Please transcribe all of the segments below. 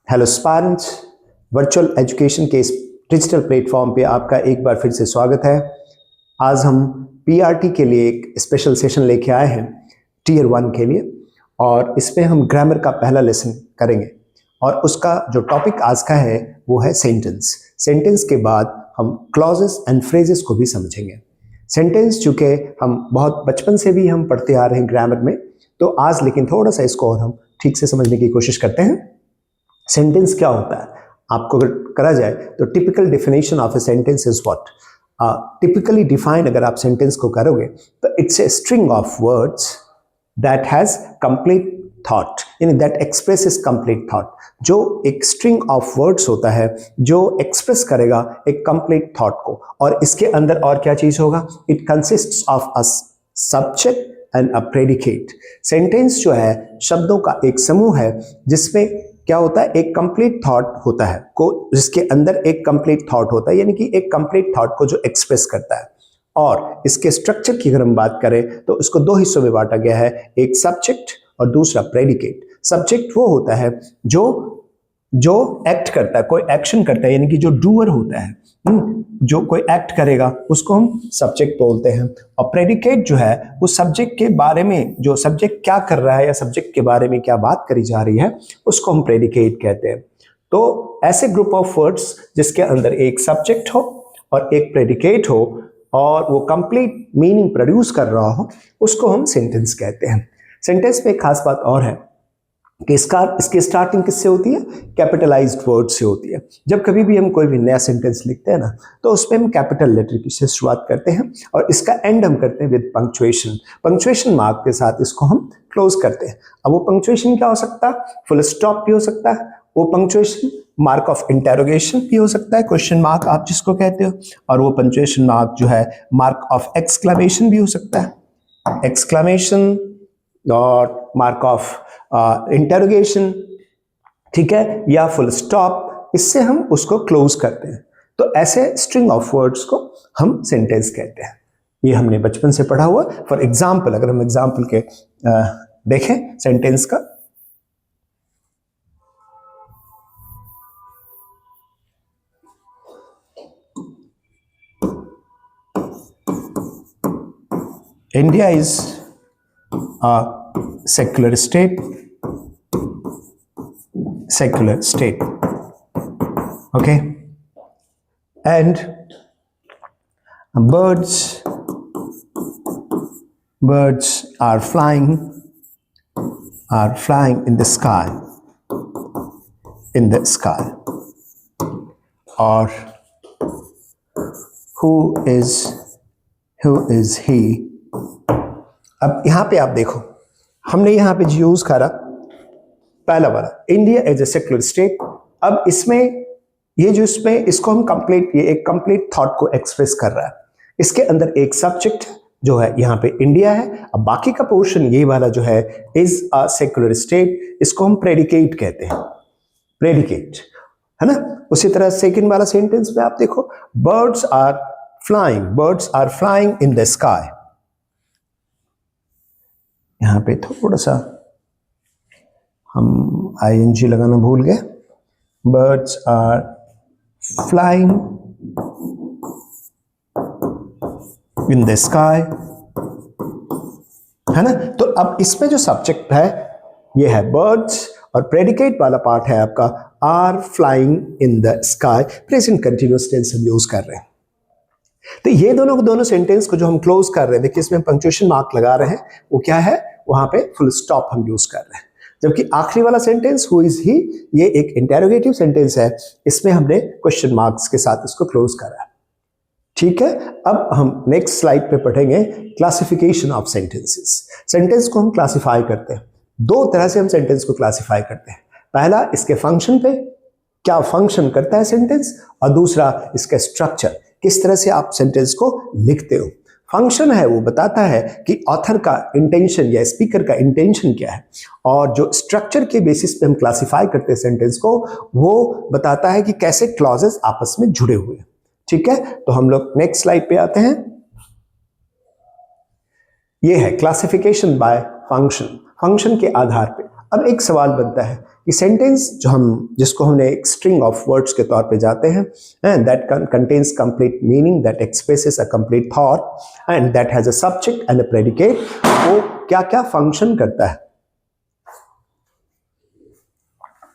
Hello students, virtual education के इस digital platform पे आपका एक बार फिर से स्वागत है। आज हम पीआरटी के लिए एक स्पेशल सेशन लेके आए हैं टीयर 1 के लिए, और इसमें हम ग्रामर का पहला लेसन करेंगे और उसका जो टॉपिक आज का है वो है सेंटेंस। सेंटेंस के बाद हम क्लॉजेस एंड फ्रेजेस को भी समझेंगे। सेंटेंस चूँकि हम बहुत बचपन से भी हम पढ़ते आ रहे हैं ग्रामर में, तो आज लेकिन थोड़ा सा इसको और हम ठीक से समझने की कोशिश करते हैं। सेंटेंस क्या होता है आपको अगर करा जाए तो typical definition of a sentence is what. Typically define अगर आप सेंटेंस को करोगे तो it's a string of words that has complete thought, यानी दैट एक्सप्रेसेस कंप्लीट थॉट। जो एक स्ट्रिंग ऑफ वर्ड्स होता है जो एक्सप्रेस करेगा एक कंप्लीट थॉट को, और इसके अंदर और क्या चीज होगा, it consists of a subject and a predicate. Sentence जो है शब्दों का एक समूह है जिसमें क्या होता है, एक कंप्लीट थॉट होता है को, जिसके अंदर एक कंप्लीट थॉट होता है, यानी कि एक कंप्लीट थॉट को जो एक्सप्रेस करता है। और इसके स्ट्रक्चर की अगर हम बात करें तो इसको दो हिस्सों में बांटा गया है, एक सब्जेक्ट और दूसरा प्रेडिकेट। सब्जेक्ट वो होता है जो एक्ट करता है, कोई एक्शन करता है, यानी कि जो डूअर होता है, जो कोई एक्ट करेगा उसको हम सब्जेक्ट बोलते हैं। और प्रेडिकेट जो है उस सब्जेक्ट के बारे में, जो सब्जेक्ट क्या कर रहा है या सब्जेक्ट के बारे में क्या बात करी जा रही है, उसको हम प्रेडिकेट कहते हैं। तो ऐसे ग्रुप ऑफ वर्ड्स जिसके अंदर एक सब्जेक्ट हो और एक प्रेडिकेट हो और वो कंप्लीट मीनिंग प्रोड्यूस कर रहा हो, उसको हम सेंटेंस कहते हैं। सेंटेंस में एक खास बात और है कि इसकी स्टार्टिंग किससे होती है, कैपिटलाइज्ड वर्ड से होती है। जब कभी भी हम कोई भी नया सेंटेंस लिखते हैं ना, तो उसमें हम कैपिटल लेटर की से शुरुआत करते हैं और इसका एंड हम करते हैं विद पंक्चुएशन। पंक्चुएशन मार्क के साथ इसको हम क्लोज करते हैं। अब वो पंक्चुएशन क्या हो सकता है, फुल स्टॉप भी हो सकता है, वो पंक्चुएशन मार्क ऑफ इंटेरोगेशन भी हो सकता है, क्वेश्चन मार्क आप जिसको कहते हो, और वो पंक्चुएशन मार्क जो है मार्क ऑफ एक्सक्लेमेशन भी हो सकता है, एक्सक्लेमेशन और मार्क ऑफ इंटरोगेशन, ठीक है, या फुल स्टॉप। इससे हम उसको क्लोज करते हैं। तो ऐसे स्ट्रिंग ऑफ वर्ड्स को हम सेंटेंस कहते हैं। ये हमने बचपन से पढ़ा हुआ। फॉर एग्जाम्पल, अगर हम एग्जाम्पल के देखें सेंटेंस का, India is a secular state, okay, and birds are flying in the sky, or who is he। अब यहां पे आप देखो, हमने यहां पे यूज करा पहला वाला, India as a secular state. अब इसमें ये जो इसमें इसको हम कंप्लीट, ये एक कंप्लीट थॉट को एक्सप्रेस कर रहा है। इसके अंदर एक सब्जेक्ट जो है यहाँ पे इंडिया है। अब बाकी का पोर्शन ये वाला जो है इज अ सेक्युलर स्टेट, इसको हम प्रेडिकेट कहते हैं, प्रेडिकेट, है ना। उसी तरह सेकंड वाला सेंटेंस में आप देखो, birds are flying in the sky. यहां पे थोड़ा सा हम आईएनजी लगाना भूल गए। Birds are flying in the sky, है ना। तो अब इसमें जो सब्जेक्ट है ये है बर्ड्स, और प्रेडिकेट वाला पार्ट है आपका are flying in the sky. Present continuous tense हम यूज कर रहे हैं। तो ये दोनों सेंटेंस को जो हम क्लोज कर रहे हैं, देखिए इसमें पंक्चुएशन मार्क लगा रहे हैं, वो क्या है, वहां पे फुल स्टॉप हम यूज कर रहे हैं। जबकि आखिरी वाला सेंटेंस हु इज ही, ये एक इंटेरोगेटिव सेंटेंस है, इसमें हमने क्वेश्चन मार्क्स के साथ इसको क्लोज करा है, ठीक है। अब हम नेक्स्ट स्लाइड पे पढ़ेंगे क्लासिफिकेशन ऑफ सेंटेंसेस। सेंटेंस को हम क्लासिफाई करते हैं, दो तरह से हम सेंटेंस को क्लासिफाई करते हैं। पहला इसके फंक्शन पे, क्या फंक्शन करता है सेंटेंस, और दूसरा इसका स्ट्रक्चर, किस तरह से आप सेंटेंस को लिखते हो। फंक्शन है वो बताता है कि ऑथर का इंटेंशन या स्पीकर का इंटेंशन क्या है, और जो स्ट्रक्चर के बेसिस पे हम क्लासिफाई करते हैं सेंटेंस को, वो बताता है कि कैसे क्लॉजेस आपस में जुड़े हुए हैं, ठीक है। तो हम लोग नेक्स्ट स्लाइड पे आते हैं। ये है क्लासिफिकेशन बाय फंक्शन, फंक्शन के आधार पे। अब एक सवाल बनता है कि सेंटेंस जिसको हमने एक स्ट्रिंग ऑफ वर्ड्स के तौर पे जाते हैं, and that contains complete meaning, that expresses a complete thought and that has a subject and a predicate, वो क्या क्या फंक्शन करता है।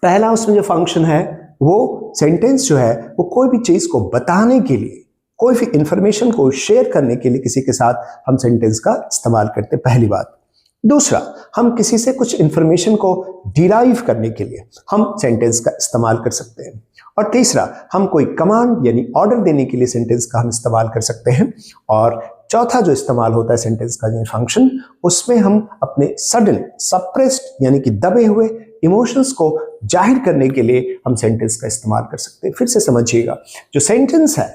पहला उसमें जो फंक्शन है, वो सेंटेंस जो है वो कोई भी चीज को बताने के लिए, कोई भी इंफॉर्मेशन को शेयर करने के लिए किसी के साथ हम सेंटेंस का इस्तेमाल करते हैं, पहली बात। दूसरा, हम किसी से कुछ इंफॉर्मेशन को डिराइव करने के लिए हम सेंटेंस का इस्तेमाल कर सकते हैं। और तीसरा, हम कोई कमांड यानी ऑर्डर देने के लिए सेंटेंस का हम इस्तेमाल कर सकते हैं। और चौथा जो इस्तेमाल होता है सेंटेंस का जो फंक्शन, उसमें हम अपने सडन सप्रेस्ड यानी कि दबे हुए इमोशंस को जाहिर करने के लिए हम सेंटेंस का इस्तेमाल कर सकते हैं। फिर से समझिएगा, जो सेंटेंस है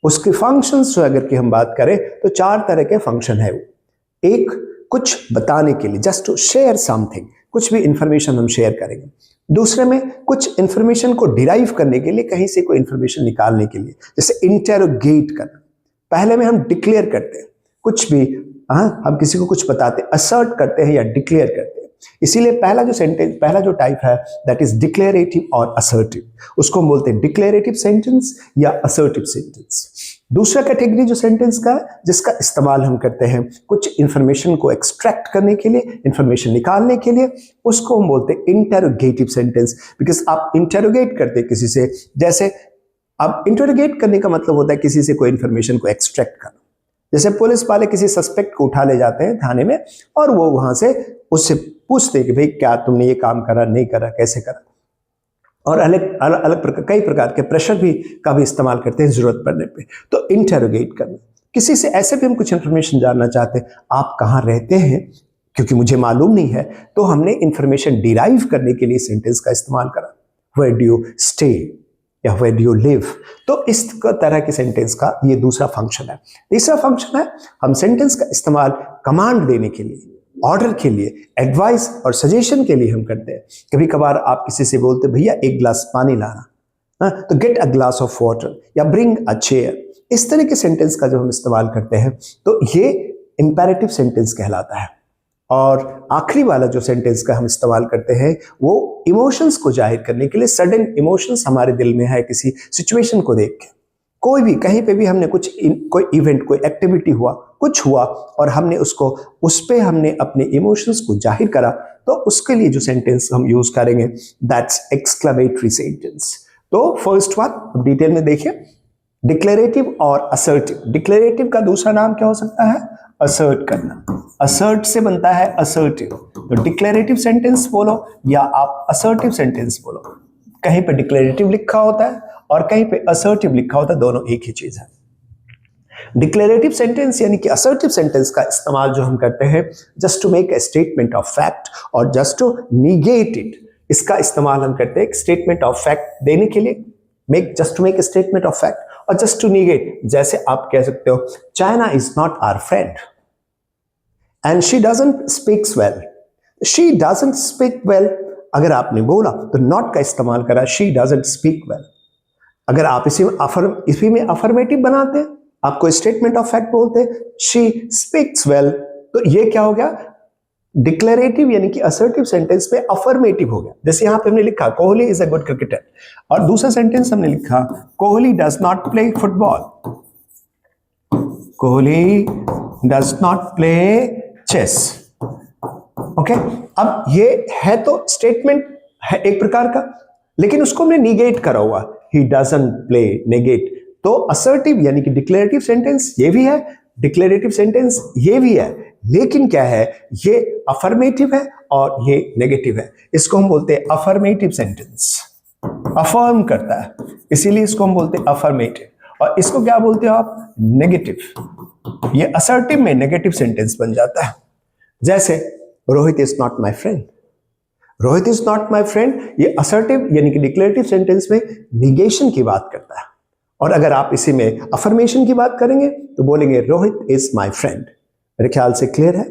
उसके फंक्शंस जो अगर की हम बात करें तो 4 तरह के फंक्शन है। एक, कुछ बताने के लिए, जस्ट टू शेयर समथिंग, कुछ भी इंफॉर्मेशन हम शेयर करेंगे। दूसरे में कुछ इंफॉर्मेशन को डिराइव करने के लिए, कहीं से कोई इंफॉर्मेशन निकालने के लिए, जैसे इंटेरोगेट करना। पहले में हम डिक्लेयर करते हैं कुछ भी, हम किसी को कुछ बताते हैं, असर्ट करते हैं या डिक्लेयर करते हैं। इसीलिए पहला जो टाइप है दैट इज डिक्लेरेटिव और असर्टिव, उसको हम बोलते हैं डिक्लेरेटिव सेंटेंस या असर्टिव सेंटेंस। दूसरा कैटेगरी जो सेंटेंस का है, जिसका इस्तेमाल हम करते हैं कुछ इंफॉर्मेशन को एक्सट्रैक्ट करने के लिए, इंफॉर्मेशन निकालने के लिए, उसको हम बोलते हैं इंटेरोगेटिव सेंटेंस। बिकॉज आप इंटेरोगेट करते हैं किसी से, जैसे अब इंटेरोगेट करने का मतलब होता है किसी से कोई इंफॉर्मेशन को एक्सट्रैक्ट करना। जैसे पुलिस वाले किसी सस्पेक्ट को उठा ले जाते हैं थाने में और वो वहां से उससे पूछते हैं कि भाई क्या तुमने ये काम करा, नहीं करा, कैसे करा। और अलग कई प्रकार के प्रेशर भी का भी इस्तेमाल करते हैं जरूरत पड़ने पे। तो इंटेरोगेट करना, किसी से ऐसे भी हम कुछ इंफॉर्मेशन जानना चाहते हैं, आप कहाँ रहते हैं क्योंकि मुझे मालूम नहीं है, तो हमने इंफॉर्मेशन डिराइव करने के लिए सेंटेंस का इस्तेमाल करा, वेयर डू यू स्टे या वेयर डू यू लिव। तो इस तरह के सेंटेंस का ये दूसरा फंक्शन है। तीसरा फंक्शन है, हम सेंटेंस का इस्तेमाल कमांड देने के लिए, ऑर्डर के लिए, एडवाइस और सजेशन के लिए हम करते हैं। कभी कभार आप किसी से बोलते भैया एक गिलास पानी लाना, तो get a glass of water या ब्रिंग अ चेयर। इस तरह के सेंटेंस का जब हम इस्तेमाल करते हैं तो ये इंपेरेटिव सेंटेंस कहलाता है। और आखिरी वाला जो सेंटेंस का हम इस्तेमाल करते हैं वो इमोशंस को जाहिर करने के लिए, सडन इमोशंस हमारे दिल में है किसी सिचुएशन को देख के, कोई भी कहीं पे भी हमने कोई इवेंट, कोई एक्टिविटी हुआ, कुछ हुआ और हमने उस पे हमने अपने इमोशंस को जाहिर करा, तो उसके लिए जो सेंटेंस हम यूज करेंगे दैट्स एक्सक्लेमेटरी सेंटेंस। तो फर्स्ट वन डिटेल में देखिए, डिक्लेरेटिव और असर्टिव। डिक्लेरेटिव का दूसरा नाम क्या हो सकता है? असर्ट करना। असर्ट से बनता है असर्टिव। तो डिक्लेरेटिव सेंटेंस बोलो या आप असर्टिव सेंटेंस बोलो, कहीं पे डिक्लेरेटिव लिखा होता है और कहीं पे असर्टिव लिखा होता है, दोनों एक ही चीज है। डिक्लेरेटिव सेंटेंस यानी कि असर्टिव सेंटेंस का इस्तेमाल जो हम करते हैं just to make a statement of fact और जस्ट टू निगेट इट, इसका इस्तेमाल हम करते हैं स्टेटमेंट ऑफ फैक्ट देने के लिए, just to make a statement of fact, और जस्ट टू निगेट, जैसे आप कह सकते हो China is not our friend and she doesn't speaks well. She doesn't speak well अगर आपने बोला तो नॉट का इस्तेमाल करा, शी डजंट स्पीक वेल। अगर आप इसी में अफर्मेटिव बनाते, आपको स्टेटमेंट ऑफ फैक्ट बोलते शी स्पीक्स वेल, तो ये क्या हो गया? डिक्लेरेटिव यानी कि असर्टिव सेंटेंस में अफर्मेटिव हो गया। जैसे यहां पे हमने लिखा Kohli is a good cricketer, और दूसरा सेंटेंस हमने लिखा Kohli does not play football, Kohli does not play chess. Okay, अब ये है तो स्टेटमेंट है एक प्रकार का, लेकिन उसको हमने निगेट करा हुआ, ही डजंट प्ले, नेगेट। तो असर्टिव यानी कि डिक्लेरेटिव सेंटेंस ये भी है, डिक्लेरेटिव सेंटेंस ये भी है, लेकिन क्या है, ये अफर्मेटिव है और ये नेगेटिव है। इसको हम बोलते हैं अफर्मेटिव सेंटेंस, अफर्म करता है, इसीलिए इसको हम बोलते हैं अफर्मेटिव। और इसको क्या बोलते हो आप? नेगेटिव। ये असर्टिव में नेगेटिव सेंटेंस बन जाता है। जैसे Rohit is not my friend, Rohit is not my friend, ये असर्टिव यानी कि डिक्लेरेटिव सेंटेंस में निगेशन की बात करता है। और अगर आप इसी में अफर्मेशन की बात करेंगे तो बोलेंगे रोहित इज माई फ्रेंड। मेरे ख्याल से क्लियर है।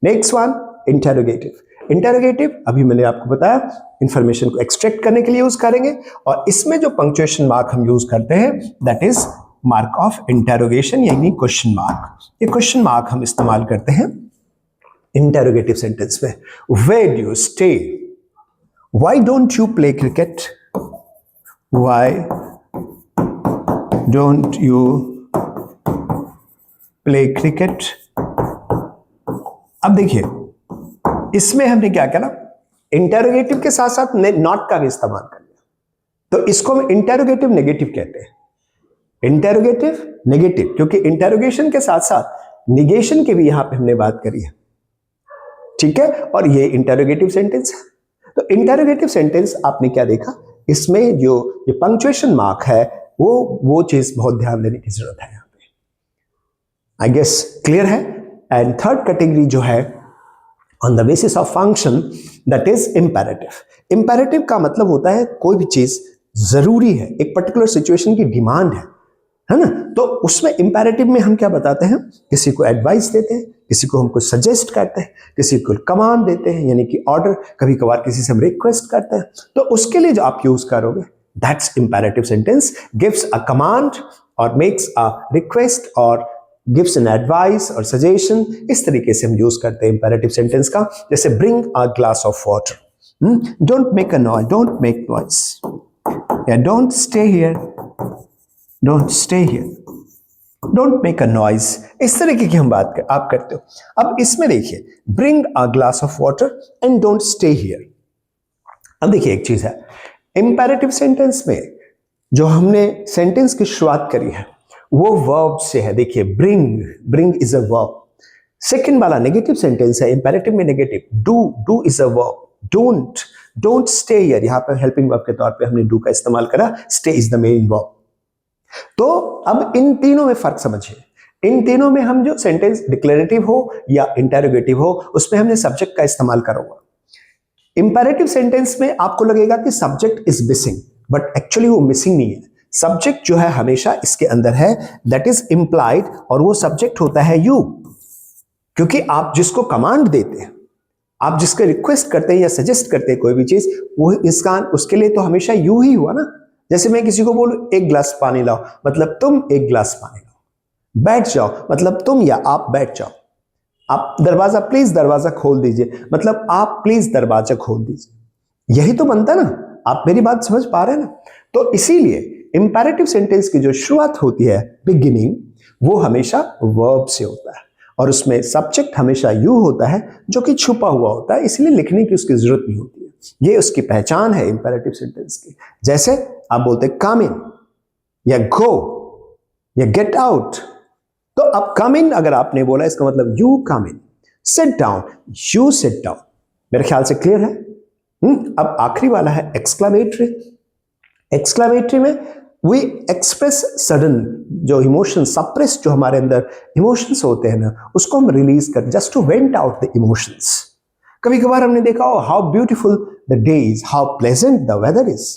Next one, interrogative. इंटेरोगेटिव अभी मैंने आपको बताया इंफॉर्मेशन को एक्सट्रैक्ट करने के लिए यूज करेंगे, और इसमें जो पंक्चुएशन मार्क हम यूज करते हैं that is mark of interrogation यानी क्वेश्चन मार्क। ये क्वेश्चन मार्क हम इस्तेमाल करते हैं इंटेरोगेटिव सेंटेंस में। Where do you stay, Why don't you play cricket? Why don't you play cricket? अब देखिए, इसमें हमने क्या किया ना, इंटेरोगेटिव के साथ साथ नॉट का भी इस्तेमाल कर लिया, तो इसको हम इंटेरोगेटिव नेगेटिव कहते हैं। इंटेरोगेटिव नेगेटिव, क्योंकि इंटेरोगेशन के साथ साथ निगेशन की भी यहां पे हमने बात करी है, ठीक है। और ये इंटेरोगेटिव सेंटेंस है। तो इंटेरोगेटिव सेंटेंस आपने क्या देखा, इसमें जो ये पंक्चुएशन मार्क है वो चीज बहुत ध्यान देने की जरूरत है यहां पे। आई गेस क्लियर है। एंड थर्ड कैटेगरी जो है on the basis of function, that is imperative. Imperative का मतलब होता है कोई भी चीज जरूरी है, एक पर्टिकुलर सिचुएशन की डिमांड है ना। तो उसमें इंपेरेटिव में हम क्या बताते हैं, किसी को एडवाइस देते हैं, किसी को हम कुछ सजेस्ट करते हैं, किसी को कमांड देते हैं यानी कि ऑर्डर, कभी कभार किसी से हम रिक्वेस्ट करते हैं, तो उसके लिए जो आप यूज करोगे that's imperative sentence. Gives a command और मेक्स अ रिक्वेस्ट और गिव्स एन एडवाइस और सजेशन, इस तरीके से हम यूज करते हैं इंपेरेटिव सेंटेंस का। जैसे bring a glass of water, don't make a noise, don't make noise, या don't stay here, don't stay here, don't make a noise, इस तरीके की हम बात आप करते हो। अब इसमें देखिए, bring a glass of water and don't stay here. अब देखिए एक चीज है, इंपेरेटिव सेंटेंस में जो हमने सेंटेंस की शुरुआत करी है वो वर्ब से है। देखिए bring, bring is a verb. Second वाला नेगेटिव सेंटेंस है, इंपेरेटिव में negative, do, do is a verb. Don't, don't stay here, यहां पर हेल्पिंग वर्ब के तौर पे हमने डू का इस्तेमाल करा, stay is the main verb. तो अब इन तीनों में फर्क समझिए। इन तीनों में हम जो सेंटेंस डिक्लेरेटिव हो या इंटेरोगेटिव हो, उसमें हमने सब्जेक्ट का इस्तेमाल करा हुआ। इंपेरेटिव सेंटेंस में आपको लगेगा कि subject is missing, but actually वो मिसिंग नहीं है। सब्जेक्ट जो है हमेशा इसके अंदर है, दैट इज इंप्लाइड, और वो सब्जेक्ट होता है यू। क्योंकि आप जिसको कमांड देते हैं, आप जिसके रिक्वेस्ट करते हैं या सजेस्ट करते हैं कोई भी चीज, वो इसका उसके लिए तो हमेशा यू ही हुआ ना। जैसे मैं किसी को बोलूं एक गिलास पानी लाओ, मतलब तुम एक गिलास पानी लाओ। बैठ जाओ, मतलब तुम या आप बैठ जाओ। आप दरवाजा, प्लीज दरवाजा खोल दीजिए, मतलब आप प्लीज दरवाजा खोल दीजिए। यही तो बनता है ना। आप मेरी बात समझ पा रहे हैं ना। तो इसीलिए इंपेरेटिव सेंटेंस की जो शुरुआत होती है, बिगिनिंग, वो हमेशा वर्ब से होता है, और उसमें सब्जेक्ट हमेशा यू होता है जो कि छुपा हुआ होता है, इसलिए लिखने की उसकी जरूरत नहीं होती है। ये उसकी पहचान है इंपेरेटिव सेंटेंस की। जैसे आप बोलते कम इन या गो या गेट आउट, तो अब कम इन अगर आपने बोला, इसका मतलब you come in. Sit down, you sit down. मेरे ख्याल से क्लियर है। अब आखिरी वाला है एक्सक्लेमेटरी। एक्सक्लेमेटरी में वी एक्सप्रेस सडन जो इमोशन, सप्रेस जो हमारे अंदर इमोशंस होते हैं ना, उसको हम रिलीज कर, just to vent out the emotions. कभी कभार हमने देखा हो, how beautiful the day is, how pleasant the weather is,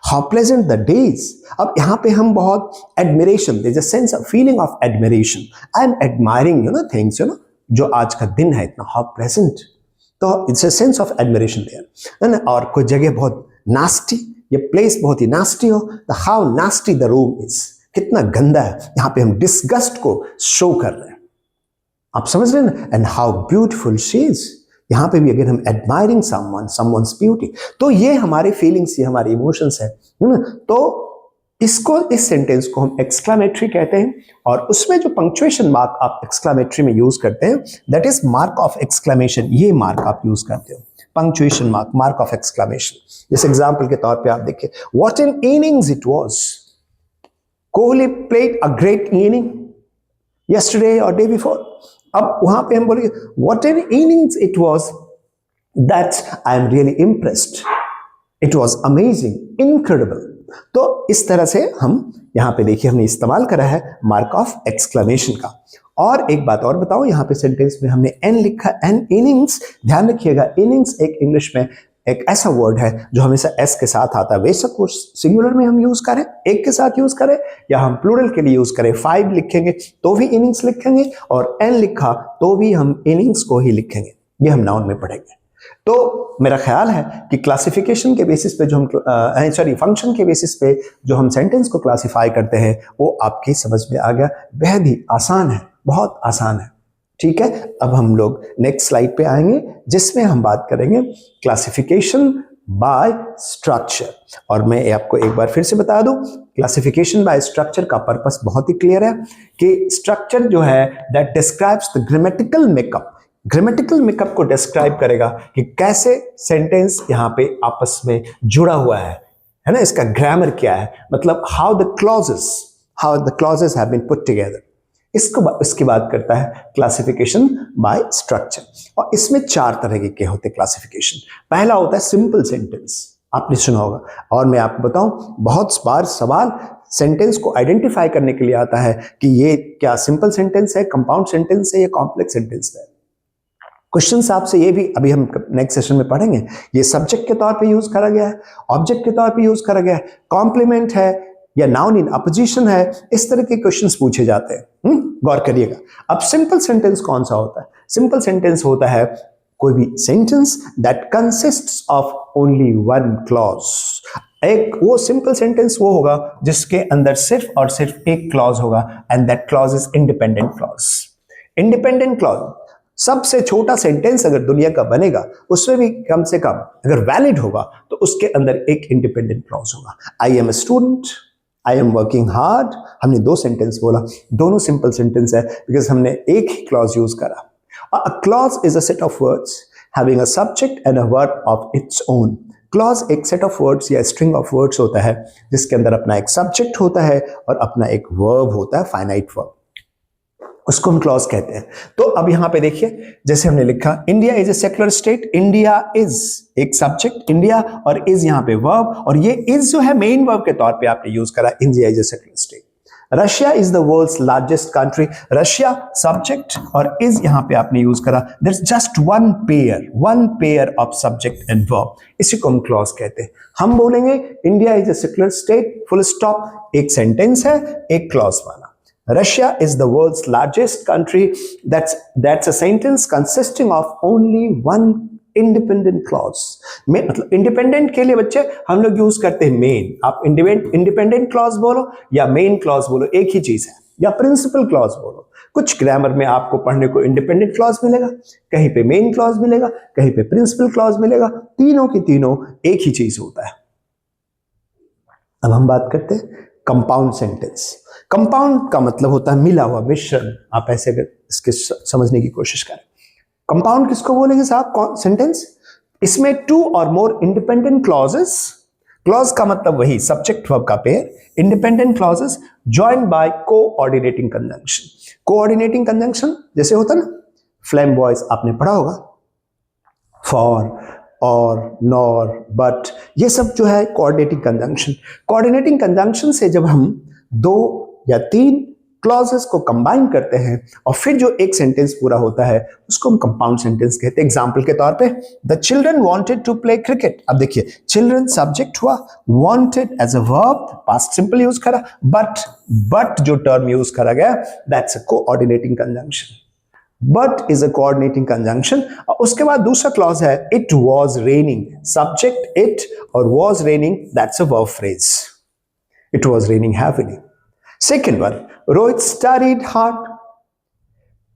how pleasant the day is. अब यहां पे हम बहुत admiration, there is a sense of feeling of admiration, I am admiring things, जो आज का दिन है इतना, हाउ प्लेजेंट, तो it's a sense of admiration there, है ना। और कोई जगह बहुत नास्टी, ये प्लेस बहुत ही नास्टी हो, तो how nasty the room is, कितना गंदा है, यहां पे हम डिस्गस्ट को शो कर रहे हैं। आप समझ रहे हैं ना। And how beautiful she is, यहां पे भी अगर हम एडमायरिंग समवन, समवन्स ब्यूटी, तो ये हमारे फीलिंग्स, ये हमारे इमोशंस है ना। तो इसको, इस सेंटेंस को हम एक्सक्लेमेटरी कहते हैं, और उसमें जो पंक्चुएशन मार्क आप एक्सक्लेमेटरी में यूज करते हैं, that is mark of exclamation. ये मार्क आप यूज करते हो, punctuation mark, mark of exclamation. जैसे एग्जांपल के तौर पे आप देखिए, what an innings it was, Kohli played a great inning yesterday or day before। अब वहां पे हम बोलेंगे what an innings it was, that I am really impressed, it was amazing, incredible। तो इस तरह से हम यहां पे देखिए हमने इस्तेमाल करा है मार्क ऑफ एक्सक्लेमेशन का। और एक बात और बताओ, यहां पे सेंटेंस में हमने एन लिखा, एन इनिंग्स। ध्यान रखिएगा, इनिंग्स एक इंग्लिश में एक ऐसा वर्ड है जो हमेशा एस के साथ आता है। बेशक वो सिंगुलर में हम यूज करें, एक के साथ यूज करें, या हम प्लूरल के लिए यूज करें, 5 लिखेंगे तो भी इनिंग्स लिखेंगे, और एन लिखा तो भी हम इनिंग्स को ही लिखेंगे। ये हम नाउन में पढ़ेंगे। तो मेरा ख्याल है कि क्लासिफिकेशन के बेसिस पे जो हम फंक्शन के बेसिस पे जो हम सेंटेंस को क्लासिफाई करते हैं, वो आपकी समझ में आ गया। बेहद ही आसान है, बहुत आसान है। ठीक है, अब हम लोग नेक्स्ट स्लाइड पे आएंगे, जिसमें हम बात करेंगे क्लासिफिकेशन बाय स्ट्रक्चर। और मैं आपको एक बार फिर से बता दूं, क्लासिफिकेशन बाय स्ट्रक्चर का पर्पस बहुत ही क्लियर है कि स्ट्रक्चर जो है that describes the grammatical makeup, grammatical makeup को डिस्क्राइब करेगा कि कैसे सेंटेंस यहाँ पे आपस में जुड़ा हुआ है ना, इसका ग्रामर क्या है, मतलब how the clauses have been put together. इसकी बात करता है क्लासिफिकेशन बाय स्ट्रक्चर। और इसमें 4 तरह के होते हैं क्लासिफिकेशन। पहला होता है सिंपल सेंटेंस, आपने सुना होगा, और मैं आपको बताऊं बहुत बार सवाल सेंटेंस को आइडेंटिफाई करने के लिए आता है कि ये क्या सिंपल सेंटेंस है, कंपाउंड सेंटेंस है या कॉम्प्लेक्स सेंटेंस है। क्वेश्चन आपसे ये भी अभी हम नेक्स्ट सेशन में पढ़ेंगे, ये सब्जेक्ट के तौर पे यूज करा गया है, ऑब्जेक्ट के तौर पे यूज करा गया है, कॉम्प्लीमेंट है या नाउन इन अपोजिशन है, इस तरह के क्वेश्चंस पूछे जाते हैं। गौर करिएगा। अब सिंपल सेंटेंस कौन सा होता है? सिंपल सेंटेंस होता है कोई भी sentence that consists of only one clause. एक वो सिंपल सेंटेंस वो होगा जिसके अंदर सिर्फ और सिर्फ एक क्लॉज होगा, and that clause is independent clause. Independent clause, सबसे छोटा सेंटेंस अगर दुनिया का बनेगा उसमें भी कम से कम अगर वैलिड होगा तो उसके अंदर एक इंडिपेंडेंट क्लॉज होगा। I am a student, I am working hard, हमने 2 सेंटेंस बोला, दोनों सिंपल सेंटेंस है बिकॉज हमने एक ही क्लॉज यूज करा। A clause is a set of words having a subject and a verb of its own. Clause एक set of words या string of words होता है जिसके अंदर अपना एक सब्जेक्ट होता है और अपना एक वर्ब होता है, फाइनाइट वर्ब, उसको हम क्लॉज कहते हैं। तो अब यहां पे देखिए, जैसे हमने लिखा India is a secular state, India is एक सब्जेक्ट इंडिया और इज यहां पे वर्ब, और ये इज जो है मेन वर्ब के तौर पे आपने यूज करा, India is a secular state. Russia is the world's largest country, Russia subject और इज यहां पे आपने यूज करा, there is just one pair of subject and verb, इसी को हम क्लॉज कहते हैं। हम बोलेंगे India is a secular state, full stop, एक सेंटेंस है एक क्लॉज वाला। Russia is the world's largest country. That's a sentence consisting of only one independent clause. मतलब इंडिपेंडेंट के लिए बच्चे हम लोग यूज करते हैं मेन। आप इंडिपेंडेंट क्लॉज बोलो या मेन क्लॉज बोलो, एक ही चीज है, या प्रिंसिपल क्लॉज बोलो। कुछ ग्रामर में आपको पढ़ने को इंडिपेंडेंट क्लॉज मिलेगा, कहीं पे मेन क्लॉज मिलेगा, कहीं पे प्रिंसिपल क्लॉज मिलेगा, तीनों की तीनों एक ही चीज होता है। अब हम बात करते हैं कंपाउंड सेंटेंस। कंपाउंड का मतलब होता है मिला हुआ, मिश्रण। आप ऐसे अगर इसके समझने की कोशिश करें, कंपाउंड किसको बोलेंगे साहब? सेंटेंस इसमें 2 और मोर इंडिपेंडेंट क्लॉजेस, क्लॉज का मतलब वही सब्जेक्ट वर्ब का pair, independent clauses joined by coordinating conjunction. Coordinating conjunction जैसे होता ना, फ्लेम वॉइस आपने पढ़ा होगा, फॉर, और, नॉर, बट, ये सब जो है कोऑर्डिनेटिंग कंजंक्शन। कोऑर्डिनेटिंग कंजंक्शन से जब हम 2 या 3 क्लॉजेस को कंबाइन करते हैं और फिर जो एक सेंटेंस पूरा होता है उसको हम कंपाउंड सेंटेंस कहते हैं। एग्जांपल के तौर पे, the children wanted to play cricket. अब देखिए, चिल्ड्रन सब्जेक्ट हुआ, wanted as a verb, past simple use करा, बट जो टर्म यूज करा गया that's a coordinating conjunction. But is a coordinating conjunction. और उसके बाद दूसरा क्लॉज है, it was raining, subject it और was raining, that's a verb phrase, it was raining heavily. Second one, Rohit studied hard,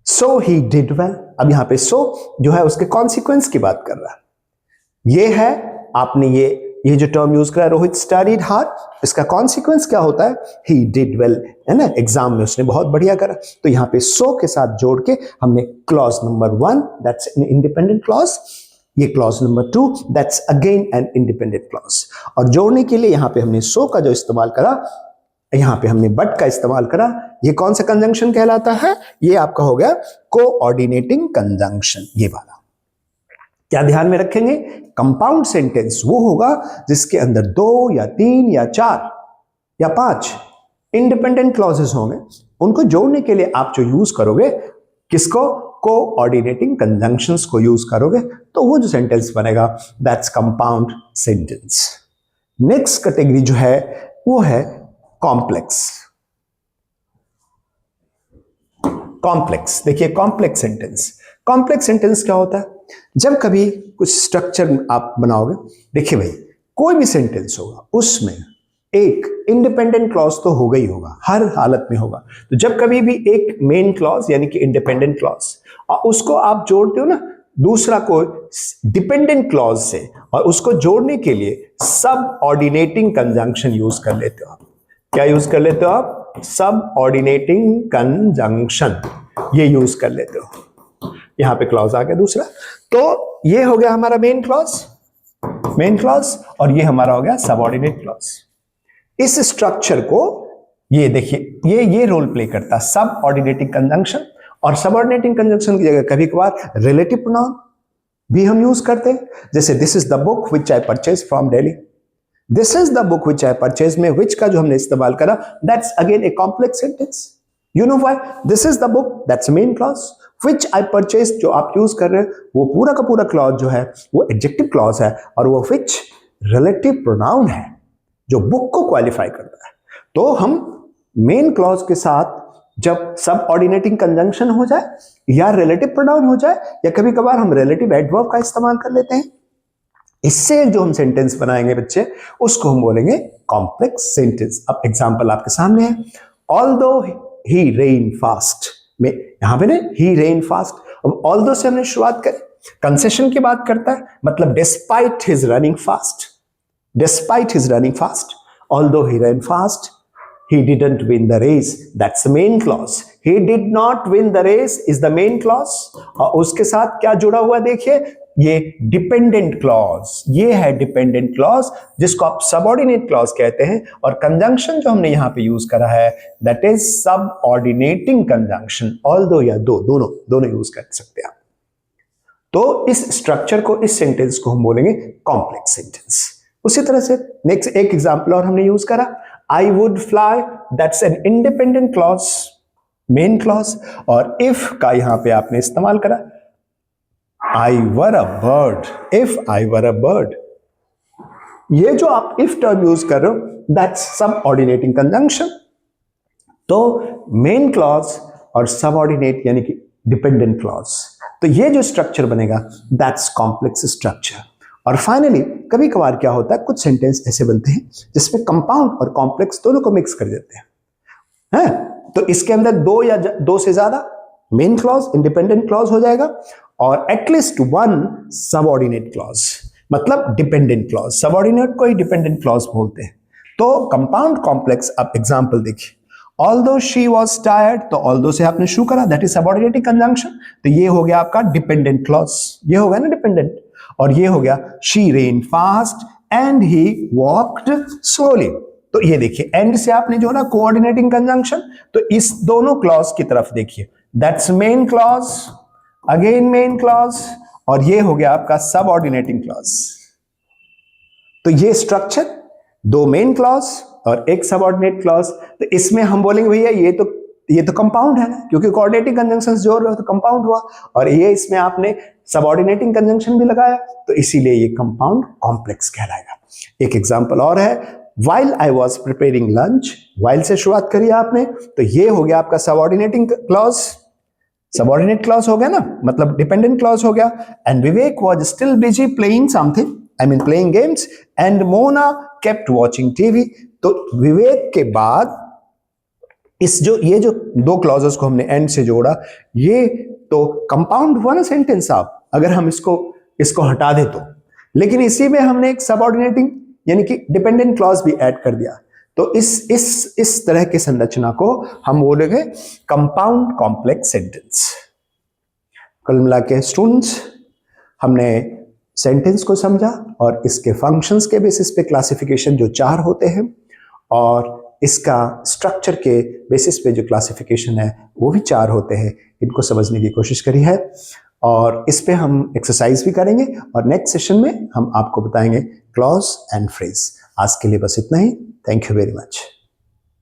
so he did well. अब यहां पे सो जो है उसके कॉन्सिक्वेंस की बात कर रहा है। ये है, आपने ये जो टर्म यूज करा रोहित स्टडीड हार्ड, इसका कॉन्सिक्वेंस क्या होता है? ही डिड वेल, है ना, एग्जाम में उसने बहुत बढ़िया करा। तो यहां पे सो के साथ जोड़ के हमने clause number 1 that's an independent clause, ये clause number 2 that's again an independent clause. और जोड़ने के लिए यहां पे हमने सो का जो इस्तेमाल करा, यहां पे हमने बट का इस्तेमाल करा। ये कौन सा कंजंक्शन कहलाता है? ये आपका हो गया कोऑर्डिनेटिंग कंजंक्शन, ये वाला। क्या ध्यान में रखेंगे? कंपाउंड सेंटेंस वो होगा जिसके अंदर 2 या 3 या 4 या 5 इंडिपेंडेंट क्लॉजेस होंगे। उनको जोड़ने के लिए आप जो यूज करोगे, किसको? कोऑर्डिनेटिंग कंजंक्शंस को यूज करोगे, तो वो जो सेंटेंस बनेगा that's compound sentence. Next category जो है वो है कॉम्प्लेक्स। कॉम्प्लेक्स, देखिए कॉम्प्लेक्स सेंटेंस। कॉम्प्लेक्स सेंटेंस क्या होता है? जब कभी कुछ स्ट्रक्चर आप बनाओगे, देखिए भाई, कोई भी सेंटेंस होगा उसमें एक इंडिपेंडेंट क्लॉज तो होगा ही होगा, हर हालत में होगा। तो जब कभी भी एक मेन क्लॉज यानी कि इंडिपेंडेंट क्लॉज और उसको आप जोड़ते हो ना, दूसरा को डिपेंडेंट क्लॉज से, और उसको जोड़ने के लिए सब ऑर्डिनेटिंग कंजंक्शन यूज कर लेते हो आप। क्या यूज कर लेते हो आप? सब ऑर्डिनेटिंग कंजंक्शन, ये यूज कर लेते हो। यहां पे क्लॉज आ गया दूसरा। तो ये हो गया हमारा मेन क्लॉज, और ये हमारा हो गया सबऑर्डिनेट क्लॉज। इस स्ट्रक्चर को ये देखिए, ये रोल प्ले करता है सब ऑर्डिनेटिंग कंजंक्शन, और सबऑर्डिनेटिंग कंजंक्शन की जगह कभी कभार रिलेटिव प्रोनाउन भी हम यूज करते हैं। जैसे this is the book which I purchase from Delhi, this is the book which I purchase में विच का जो हमने इस्तेमाल करा, that's again a complex sentence. You know why? This is the book, that's main clause. Which I purchase जो आप use कर रहे हैं, वो पूरा का पूरा क्लॉज जो है वो एडजेक्टिव क्लॉज है, और वो विच रिलेटिव प्रोनाउन है जो बुक को क्वालिफाई करता है। तो हम मेन क्लॉज के साथ जब सब ऑर्डिनेटिंग कंजंक्शन हो जाए या रिलेटिव प्रोनाउन हो जाए, या कभी कभार हम रिलेटिव एडवर्ब का इस्तेमाल कर लेते हैं, इससे जो हम सेंटेंस बनाएंगे बच्चे, उसको हम बोलेंगे कॉम्प्लेक्स सेंटेंस। अब एग्जांपल आपके सामने है, ऑल्दो ही रेन फास्ट में, यहां पे ना ही रेन फास्ट। अब ऑल्दो से हमने शुरुआत करी, कंसेशन की बात करता है, मतलब despite his running fast, despite his running fast, although he ran fast, he didn't win the race, that's the main clause. He did not win the race is the main clause, और उसके साथ क्या जुड़ा हुआ देखिए, ये dependent clause, ये है डिपेंडेंट क्लॉज जिसको आप सबऑर्डिनेट क्लॉज कहते हैं। और कंजंक्शन जो हमने यहां पे यूज करा है, दैट इज सब ऑर्डिनेटिंग कंजंक्शन, ऑल्दो या दोनों यूज कर सकते हैं आप। तो इस स्ट्रक्चर को, इस सेंटेंस को हम बोलेंगे कॉम्प्लेक्स सेंटेंस। उसी तरह से नेक्स्ट एक एग्जांपल और हमने यूज करा, I would fly, that's an independent clause, main clause, और if का यहां पे आपने इस्तेमाल करा, I were a bird, if I were a bird, ये जो आप if टर्म यूज कर रहे हो, that's subordinating conjunction। तो मेन क्लॉज और सबऑर्डिनेट यानी कि डिपेंडेंट क्लॉज, तो ये जो स्ट्रक्चर बनेगा, दैट्स कॉम्प्लेक्स स्ट्रक्चर। और फाइनली कभी कभार क्या होता है, कुछ सेंटेंस ऐसे बनते हैं जिसमें कंपाउंड और कॉम्प्लेक्स दोनों को मिक्स कर देते हैं, तो इसके अंदर दो या दो से ज्यादा मेन क्लॉज, इंडिपेंडेंट क्लॉज हो जाएगा, और एटलीस्ट वन सबऑर्डिनेट क्लॉज, मतलब डिपेंडेंट क्लॉज। सबऑर्डिनेट को ही डिपेंडेंट क्लॉज बोलते हैं। तो कंपाउंड कॉम्प्लेक्स, आप एग्जांपल देखिए, ऑल्दो शी वॉज टायर्ड, तो ऑल्दो से आपने शू करा, दैट इज सबऑर्डिनेटिंग कंजंक्शन, तो ये हो गया आपका डिपेंडेंट क्लॉज, ये हो गया ना डिपेंडेंट। और ये हो गया she rain fast and he walked slowly, तो ये देखिए एंड से आपने जोड़ा कोऑर्डिनेटिंग कंजंक्शन, तो इस दोनों क्लॉज की तरफ देखिए, that's main clause, again main clause, और ये हो गया आपका सबऑर्डिनेटिंग क्लॉज। तो ये स्ट्रक्चर, दो मेन क्लॉज और एक सबऑर्डिनेट क्लॉज, तो इसमें हम बोलेंगे भैया ये तो कंपाउंड है ना, क्योंकि कोऑर्डिनेटिंग कंजंक्शंस जोड़ रहे हो तो कंपाउंड हुआ, और ये इसमें आपने सबऑर्डिनेटिंग कंजंक्शन भी लगाया, तो इसीलिए ये कंपाउंड कॉम्प्लेक्स कहलाएगा। एक एग्जांपल और है, while I was preparing lunch, while से शुरुआत करी आपने, तो ये हो गया आपका सबऑर्डिनेटिंग क्लॉज, सबऑर्डिनेट क्लॉज हो गया ना, मतलब डिपेंडेंट क्लॉज हो गया। And Vivek was still busy playing something, I mean playing games, and Mona kept watching TV, तो विवेक के बाद ये जो दो क्लॉजेस को हमने एंड से जोड़ा, ये तो कंपाउंड हुआ ना सेंटेंस आप, अगर हम इसको हटा दे तो, लेकिन इसी में हमने एक सबऑर्डिनेटिंग यानी कि डिपेंडेंट क्लॉज भी ऐड कर दिया, तो इस तरह के संरचना को हम बोलेंगे कंपाउंड कॉम्प्लेक्स सेंटेंस। कुल मिला के स्टूडेंट्स, हमने सेंटेंस को समझा और इसके फंक्शंस के बेसिस पे क्लासिफिकेशन जो 4 होते हैं, और इसका स्ट्रक्चर के बेसिस पे जो क्लासिफिकेशन है वो भी 4 होते हैं, इनको समझने की कोशिश करी है, और इस पे हम एक्सरसाइज भी करेंगे, और नेक्स्ट सेशन में हम आपको बताएंगे क्लॉज एंड फ्रेज। आज के लिए बस इतना ही, थैंक यू वेरी मच।